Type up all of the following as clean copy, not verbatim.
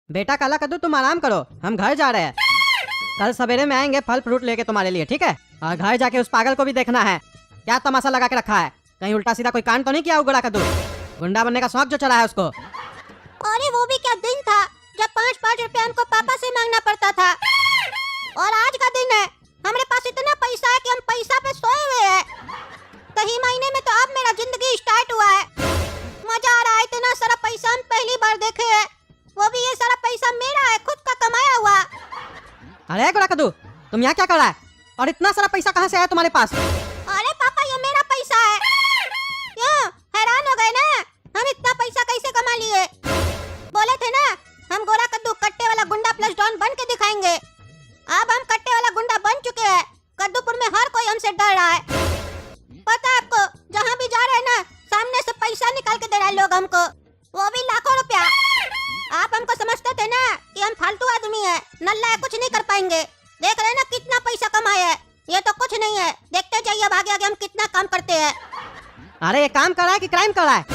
बेटा काला कद्दू तुम आराम करो, हम घर जा रहे हैं। कल सवेरे में आएंगे फल फ्रूट लेके तुम्हारे लिए, ठीक है? और घर जाके उस पागल को भी देखना है, क्या तमाशा लगा के रखा है। कहीं उल्टा सीधा कोई कांड तो नहीं किया उगड़ा कद्दू? गुंडा बनने का शौक जो चला है उसको। अरे वो भी क्या दिन था जब 5-5 रुपया हमको पापा से मांगना पड़ता था। और आज का दिन है, हमारे पास इतना पैसा है कि हम पैसा पे सोए हुए हैं। कहीं महीने में तो अब मेरा जिंदगी स्टार्ट हुआ है। मजा आ रहा है, इतना सारा पैसा हम पहली बार देखे हैं। वो भी ये सारा पैसा मेरा है, खुद का कमाया हुआ। अरे गुड़ा कद्दू, तुम यहाँ क्या कर रहा है? और इतना सारा पैसा कहाँ से आया तुम्हारे पास? अरे पापा, ये मेरा पैसा है। क्यों हैरान हो गए ना? हम इतना पैसा कैसे कमा लिए? बोले थे ना हम गोरा कद्दू कट्टे वाला गुंडा प्लस डॉन बन के दिखाएंगे। अब हम कट्टे वाला गुंडा बन चुके हैं। कद्दूपुर में हर कोई हमसे डर रहा है। पता है आपको, जहाँ भी जा रहे हैं ना, सामने से पैसा निकाल के दे रहे हैं लोग हमको, वो भी लाखों रुपया। आप हमको समझते थे ना कि हम फालतू आदमी है, नल्ला है, कुछ नहीं कर पाएंगे। देख रहे हैं ना कितना पैसा कमाए है। ये तो कुछ नहीं है, देखते जाइए अब आगे आगे हम कितना काम करते हैं। अरे ये काम कर रहा है कि क्राइम कर रहा है?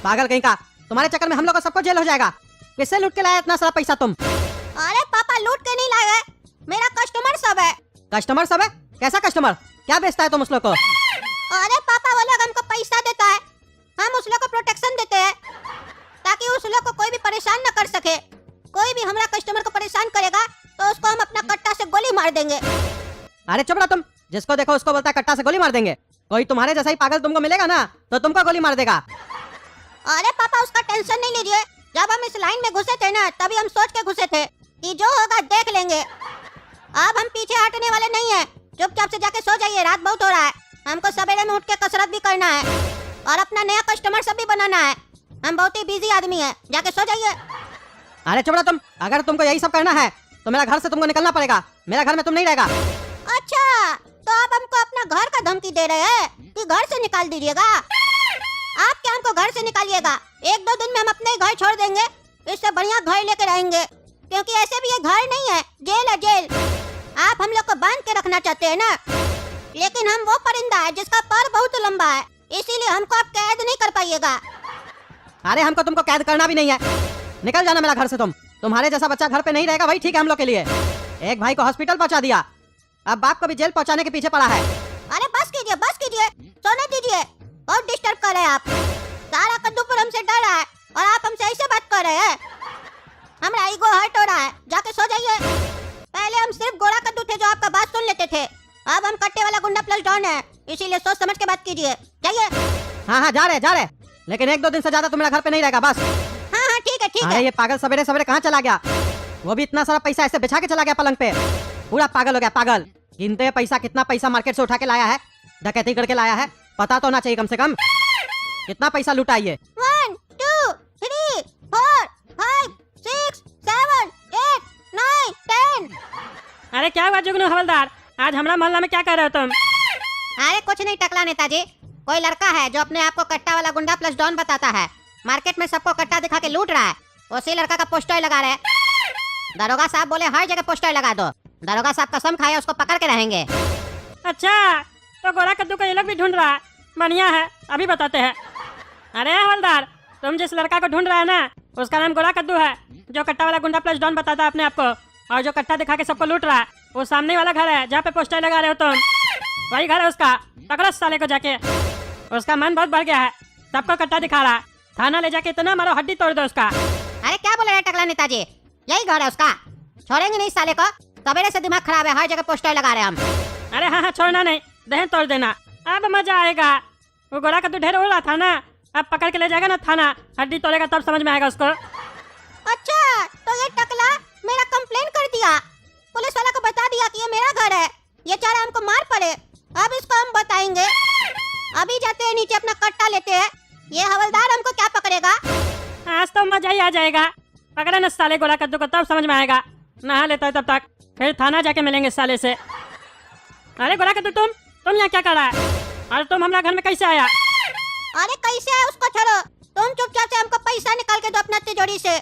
पागल कहीं का, तुम्हारे चक्कर में हम लोग को सबको जेल हो जाएगा। किससे लूट के लाया इतना सारा पैसा तुम? अरे पापा, लूट के नहीं लाए, मेरा कस्टमर सब है। कस्टमर सब है? कैसा कस्टमर? क्या बेचता है तुम उस लोग को? अरे पापा, वो लोग हमको पैसा देता है, हम उस लोग को प्रोटेक्शन देते हैं ताकि उस लोग को कोई भी परेशान न कर सके। कोई भी हमारा कस्टमर को परेशान करेगा तो उसको हम अपना कट्टा से गोली मार देंगे। अरे चुप रहो तुम, जिसको देखो उसको बोलता है कट्टा से गोली मार देंगे। कोई तुम्हारे जैसा ही पागल तुमको मिलेगा ना तो तुमको गोली मार देगा। अरे पापा, उसका टेंशन नहीं लीजिए। जब हम इस लाइन में घुसे थे ना, तभी हम सोच के घुसे थे कि जो होगा देख लेंगे। अब हम पीछे हटने वाले नहीं है। चुपचाप से जाके सो जाइए, रात बहुत हो रहा है। हमको सवेरे में उठ के कसरत भी करना है और अपना नया कस्टमर सब भी बनाना है। हम बहुत ही बिजी आदमी है, जाके सो जाइए। अरे चुप रहो तुम, अगर तुमको यही सब करना है तो मेरा घर से तुमको निकलना पड़ेगा। मेरा घर में तुम नहीं रहेगा। अच्छा, तो आप हमको अपना घर का धमकी दे रहे हैं कि घर से निकाल दीजिएगा? आप क्या हमको घर से निकालिएगा? 1-2 दिन में हम अपने घर छोड़ देंगे। इससे बढ़िया घर लेके रहेंगे, क्योंकि ऐसे भी ये घर नहीं है, जेल है, जेल। आप हम लोग को बांध के रखना चाहते हैं ना, लेकिन हम वो परिंदा है जिसका पर बहुत लंबा है, इसीलिए हमको आप कैद नहीं कर पाइएगा। अरे हमको तुमको कैद करना भी नहीं है, निकल जाना मेरा घर से। तुम्हारे जैसा बच्चा घर पे नहीं रहेगा, वही ठीक है हम लोग के लिए। एक भाई को हॉस्पिटल पहुंचा दिया, अब बाप को भी जेल पहुंचाने के पीछे पड़ा है। अरे बस कीजिए, बस कीजिए, सोने दीजिए। बहुत डिस्टर्ब कर रहे हैं आप। सारा कद्दूपुर हमसे डर रहा है और आप हमसे ऐसे बात कर रहे हैं। हमारा ईगो हर्ट हो रहा है, जाके सो जाइए। पहले हम सिर्फ गोरा कद्दू थे जो आपका बात सुन लेते थे, अब हम कट्टे वाला गुंडा प्लस डॉन है, इसीलिए सोच समझ के बात कीजिए, जाइए। हाँ जा रहे, लेकिन 1-2 दिन से ज्यादा तुम मेरा घर पे नहीं रहेगा बस। हाँ ठीक है, ठीक है। अरे ये पागल सवेरे सवेरे कहाँ चला गया? वो भी इतना सारा पैसा ऐसे बिछा के चला गया पलंग पे, पूरा पागल हो गया पागल। गिनते पैसा, कितना पैसा मार्केट से उठा के लाया है, डकैती करके लाया है, पता तो होना चाहिए कम से कम। कितना पैसा लुटा ये? 1 2 3 4 5 6 7 8 9 10। अरे क्या हुआ जुगनू हवलदार, आज हमारा मोहल्ला में क्या कर रहे हो तुम? अरे कुछ नहीं टकला नेताजी, कोई लड़का है जो अपने आप को कट्टा वाला गुंडा प्लस डॉन बताता है, मार्केट में सबको कट्टा दिखा के लूट रहा है। उसी लड़का का पोस्टर लगा रहे। दरोगा साहब बोले हर जगह पोस्टर लगा दो। दरोगा साहब कसम खाए उसको पकड़ के रहेंगे। अच्छा, तो गोरा कद्दू को ये लोग भी ढूंढ रहा है, बढ़िया है, अभी बताते हैं। अरे हवलदार, तुम जिस लड़का को ढूंढ रहे हैं ना, उसका नाम गोरा कद्दू है, जो कट्टा वाला गुंडा प्लस डॉन बताता है अपने आप को, और जो कट्टा दिखा के सबको लूट रहा है। वो सामने वाला घर है जहाँ पे पोस्टर लगा रहे हो तुम, वही घर है उसका। पकड़ो साले को जाके, उसका मन बहुत बढ़ गया है, सबको कट्टा दिखा रहा है। थाना ले जाके इतना मारो हड्डी तोड़ दो उसका। अरे क्या बोल रहे हैं टकला नेताजी, यही घर है उसका, छोड़ेंगे नहीं साले को। सवेरे से दिमाग खराब है, हर जगह पोस्टर लगा रहे हैं हम। अरे हाँ, छोड़ना नहीं, दहन तोड़ देना, अब मजा आएगा। वो गोरा कद्दू ढेर उड़ रहा था ना, अब पकड़ के ले जाएगा ना थाना, हड्डी तोड़ेगा तब समझ में आएगा उसको। अच्छा, तो ये टकला मेरा कंप्लेन कर दिया, पुलिस वाला को बता दिया कि ये मेरा घर है, ये चाह रहा हमको मार पड़े। अब इसको हम बताएंगे। अभी जाते हैं नीचे, अपना कट्टा लेते हैं। ये हवलदार हमको क्या पकड़ेगा? आज तो मजा ही आ जाएगा। पकड़े ना साले गोरा कद्दू को, तब समझ में आएगा। नहा लेता है तब तक, फिर थाना जाके मिलेंगे साले से। अरे गोरा कद्दू, तुम यहाँ क्या कर रहा है? और तुम हमारा घर में कैसे आया? अरे कैसे है उसको छोड़ो, तुम चुपचाप से हमको पैसा निकाल के दो अपना तिजोरी से।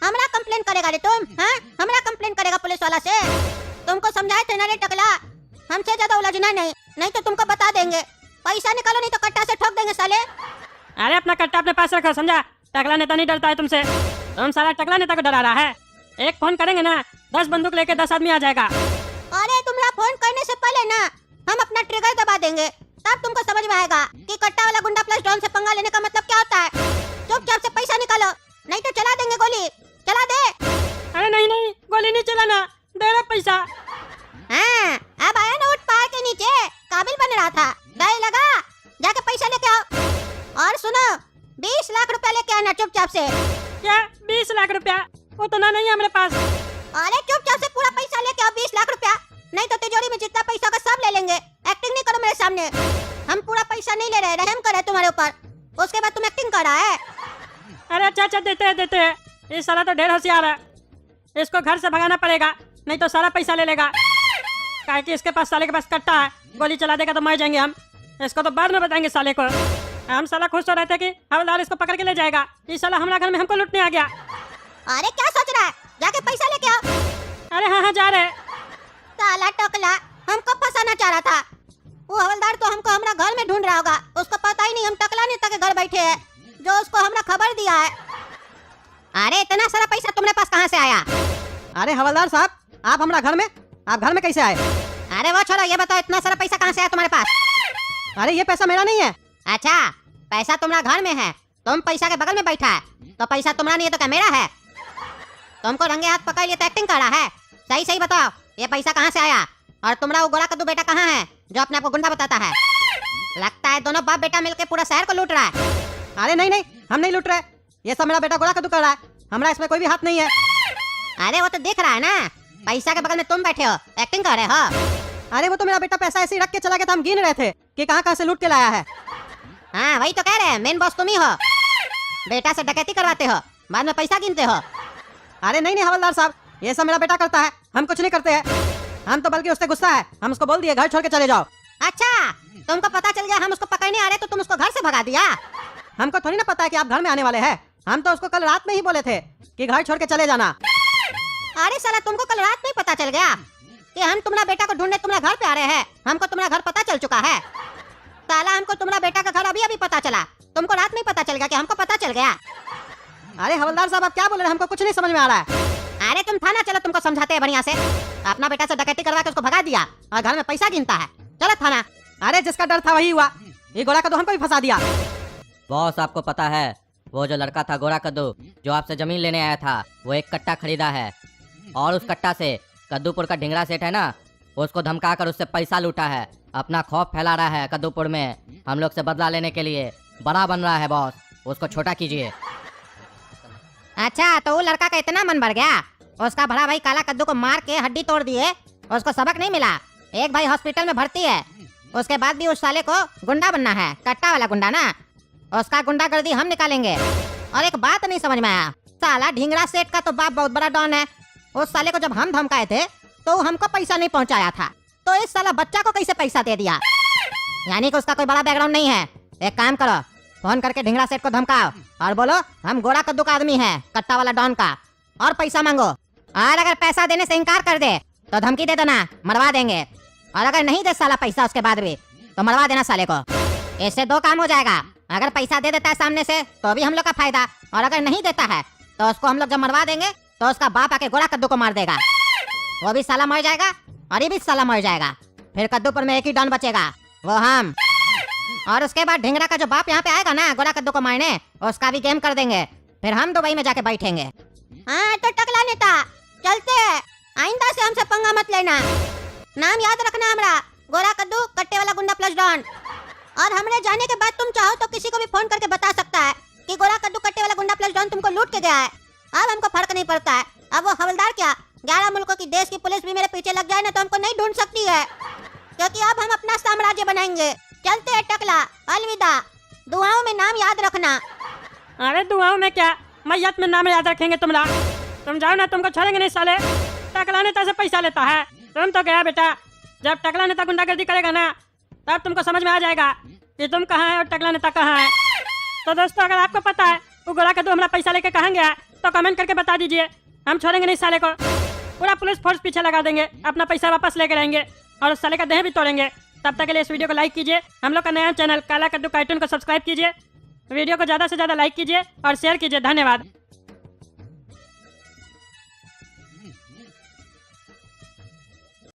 हमरा कंप्लेन करेगा रे तुम? हाँ, हमरा कंप्लेन करेगा पुलिस वाला से? तुमको समझाए थे ना रे टकला, हमसे ज्यादा उलझना नहीं तो तुमको बता देंगे। पैसा निकालो नहीं तो कट्टा से ठोक देंगे साले। अरे अपना कट्टा अपने पास रखो, समझा? टकला नेता नहीं डरता है तुमसे, तुम सारा टकला नेता को डरा रहा है। एक फोन करेंगे ना 10 बंदूक लेके 10 आदमी आ जाएगा। अरे तुमरा फोन करने से पहले ना हम अपना ट्रिगर दबा देंगे, तब तुमको समझ में आएगा कि कट्टा वाला गुंडा प्लस डॉन से पंगा लेने का मतलब क्या होता है। चुपचाप से पैसा निकालो, नहीं तो चला देंगे गोली। चला दे। अरे नहीं नहीं, गोली नहीं चलाना, दे रहा पैसा। हाँ, अब आया ना उठ पहाड़ के नीचे, काबिल बन रहा था, दही लगा, जाके पैसा लेके आओ। और सुनो, 20 लाख रुपया लेके आना चुपचाप से। क्या 20 लाख रुपया? उतना नहीं है मेरे पास। अरे चुपचाप से पूरा पैसा लेके आओ, 20 लाख रुपया, नहीं तो तिजोरी में जितना पैसा होगा सब ले लेंगे। एक्टिंग नहीं करो मेरे सामने, हम पूरा पैसा नहीं ले रहे, रहम कर रहे तुम्हारे ऊपर, उसके बाद तुम एक्टिंग कर रहा है। अरे अच्छा अच्छा, देते हैं। ये साला तो ढेर होशियार है, इसको घर से भगाना पड़ेगा, नहीं तो सारा पैसा ले लेगा। काहे कि इसके पास, साले के पास कट्टा है, गोली चला देगा तो मर जाएंगे हम। इसको तो बाद में बताएंगे साले को। हम साला खुश हो रहे थे कि हवलदार इसको पकड़ के ले जाएगा, इस साला हमारा घर में हमको लूटने आ गया। अरे क्या सोच रहा है, जाके पैसा लेके आओ। अरे हाँ जा रहे। साला टकला हमको फंसाना चाह रहा था। वो हवलदार तो हमको हमारा घर में ढूंढ रहा होगा, उसको पता ही नहीं हम टकला नेता के घर बैठे हैं, जो उसको हमरा खबर दिया है। अरे इतना सारा पैसा तुम्हारे पास कहाँ से आया? अरे हवलदार साहब, आप हमारा घर में, आप घर में कैसे आए? अरे वो छोड़ो, ये बताओ इतना सारा पैसा कहाँ से आया तुम्हारे पास? अरे ये पैसा मेरा नहीं है। अच्छा, पैसा तुम्हारा घर में है, तुम पैसा के बगल में बैठा है, तो पैसा तुम्हारा नहीं है तो क्या मेरा है? तुमको रंगे हाथ पकड़ लिए तो एक्टिंग कर रहा है। सही सही बताओ, ये पैसा कहाँ से आया? और तुम्हारा वो गोरा कद्दू बेटा कहाँ है जो अपने आप को गुंडा बताता है? लगता है दोनों बाप बेटा मिलके पूरा शहर को लूट रहा है। अरे नहीं नहीं, हम नहीं लूट रहे, ये सब मेरा बेटा गोरा कद्दू कर रहा है, हमारा इसमें कोई भी हाथ नहीं है। अरे वो तो दिख रहा है ना, पैसा के बगल में तुम बैठे हो, एक्टिंग कर रहे हो। अरे वो तो मेरा बेटा पैसा ऐसे ही रख के चला गया था, हम गिन रहे थे कि कहाँ से लूट के लाया है। हाँ वही तो कह रहे हैं, मेन बॉस तुम ही हो, बेटा से डकैती करवाते हो, बाद में पैसा गिनते हो। अरे नहीं नहीं हवलदार साहब, ये सब मेरा बेटा करता है, हम कुछ नहीं करते हैं। हम तो बल्कि उससे गुस्सा है, हम उसको बोल दिए घर छोड़ के चले जाओ। अच्छा, तुमको पता चल गया हम उसको पकड़ने आ रहे तो तुम उसको घर से भगा दिया? हमको थोड़ी ना पता है कि आप घर में आने वाले हैं, हम तो उसको कल रात में ही बोले थे कि घर छोड़ के चले जाना। अरे साला, तुमको कल रात में पता चल गया कि हम तुम्हारा बेटा को ढूंढने तुम्हारा घर पे आ रहे हैं? हमको तुम्हारा घर पता चल चुका है। साला, हमको तुम्हारा बेटा का घर अभी अभी पता चला, तुमको रात में पता चल गया कि हमको पता चल गया। अरे हवलदार साहब, आप क्या बोल रहे हैं, हमको कुछ नहीं समझ में आ रहा है। अरे तुम थाना चलो, तुमको समझाते हैं बढ़िया से। अपना बेटा से डकैती करवा के उसको भगा दिया और घर में पैसा गिनता है, चलो थाना। अरे जिसका डर था वही हुआ, ये गोरा कद्दू हमको भी फंसा दिया। बॉस, आपको पता है वो जो लड़का था गोरा कद्दू जो आपसे जमीन लेने आया था, वो एक कट्टा खरीदा है और उस कट्टा से कद्दूपुर का ढिंगरा सेठ है ना, उसको धमका कर उससे पैसा लूटा है। अपना खौफ फैला रहा है कद्दूपुर में, हम लोग से बदला लेने के लिए बड़ा बन रहा है बॉस, उसको छोटा कीजिए। अच्छा, तो वो लड़का का इतना मन भर गया, उसका बड़ा भाई काला कद्दू को मार के हड्डी तोड़ दिए, उसको सबक नहीं मिला। एक भाई हॉस्पिटल में भर्ती है, उसके बाद भी उस साले को गुंडा बनना है, कट्टा वाला गुंडा ना, उसका गुंडागर्दी हम निकालेंगे। और एक बात नहीं समझ में आया, साला ढिंगरा सेठ का तो बाप बहुत बड़ा डॉन है, उस साले को जब हम धमकाए थे तो हमको पैसा नहीं पहुंचाया था, तो इस साला बच्चा को कैसे पैसा दे दिया? यानी कि उसका कोई बड़ा बैकग्राउंड नहीं है। एक काम करो, फोन करके ढिंगरा सेठ को धमकाओ और बोलो हम गोरा कद्दू का आदमी है, कट्टा वाला डॉन का, और पैसा मांगो। और अगर पैसा देने से इनकार कर दे तो धमकी दे देना, मरवा देंगे। और अगर नहीं दे साला पैसा उसके बाद भी तो मरवा देना साले को। इससे दो काम हो जाएगा, अगर पैसा दे देता है सामने से तो भी हम लोग का फायदा, और अगर नहीं देता है तो उसको हम लोग जब मरवा देंगे तो उसका बाप आके गोरा कद्दू को मार देगा, वो भी साला मर जाएगा और ये भी साला मर जाएगा। फिर कद्दूपुर में एक ही डॉन बचेगा, वो हम। और उसके बाद ढिंगरा का जो बाप यहाँ पे आएगा ना गोरा कद्दू को मारने, उसका भी गेम कर देंगे, फिर हम दुबई में जाके बैठेंगे। हाँ तो टकला नेता, चलते हैं, आइंदा से हमसे पंगा मत लेना। नाम याद रखना हमारा, गोरा कद्दू कट्टे वाला गुंडा प्लस डॉन। और हमने जाने के बाद तुम चाहो तो किसी को भी फोन करके बता सकता है कि गोरा कद्दू कट्टे वाला गुंडा प्लस डॉन तुमको लूट के गया है। अब हमको फर्क नहीं पड़ता है, अब वो हवलदार क्या 11 मुल्कों की देश की पुलिस भी मेरे पीछे लग जाए ना तो हमको नहीं ढूंढ सकती है, क्योंकि अब हम अपना साम्राज्य बनाएंगे। चलते हैं टकला, अलविदा, दुआओं में नाम याद रखना। अरे दुआओं में क्या, मैयत में नाम याद रखेंगे तुम्हारा। तुम जाओ ना, तुमको छोड़ेंगे नहीं साले। टकला नेता से पैसा लेता है, तुम तो गया बेटा। जब टकला नेता गुंडागर्दी करेगा ना तब तुमको समझ में आ जाएगा कि तुम कहाँ है और टकला नेता कहाँ है। तो दोस्तों, अगर आपको पता है वो गोरा कद्दू हमारा पैसा लेके कहाँ गया तो कमेंट करके बता दीजिए, हम छोड़ेंगे नहीं साले को। पूरा पुलिस फोर्स पीछे लगा देंगे, अपना पैसा वापस लेके रहेंगे और उस साले का देह भी तोड़ेंगे। तब तक के लिए इस वीडियो को लाइक कीजिए, हम लोग का नया चैनल काला कद्दू कार्टून को सब्सक्राइब कीजिए, वीडियो को ज़्यादा से ज़्यादा लाइक कीजिए और शेयर कीजिए। धन्यवाद।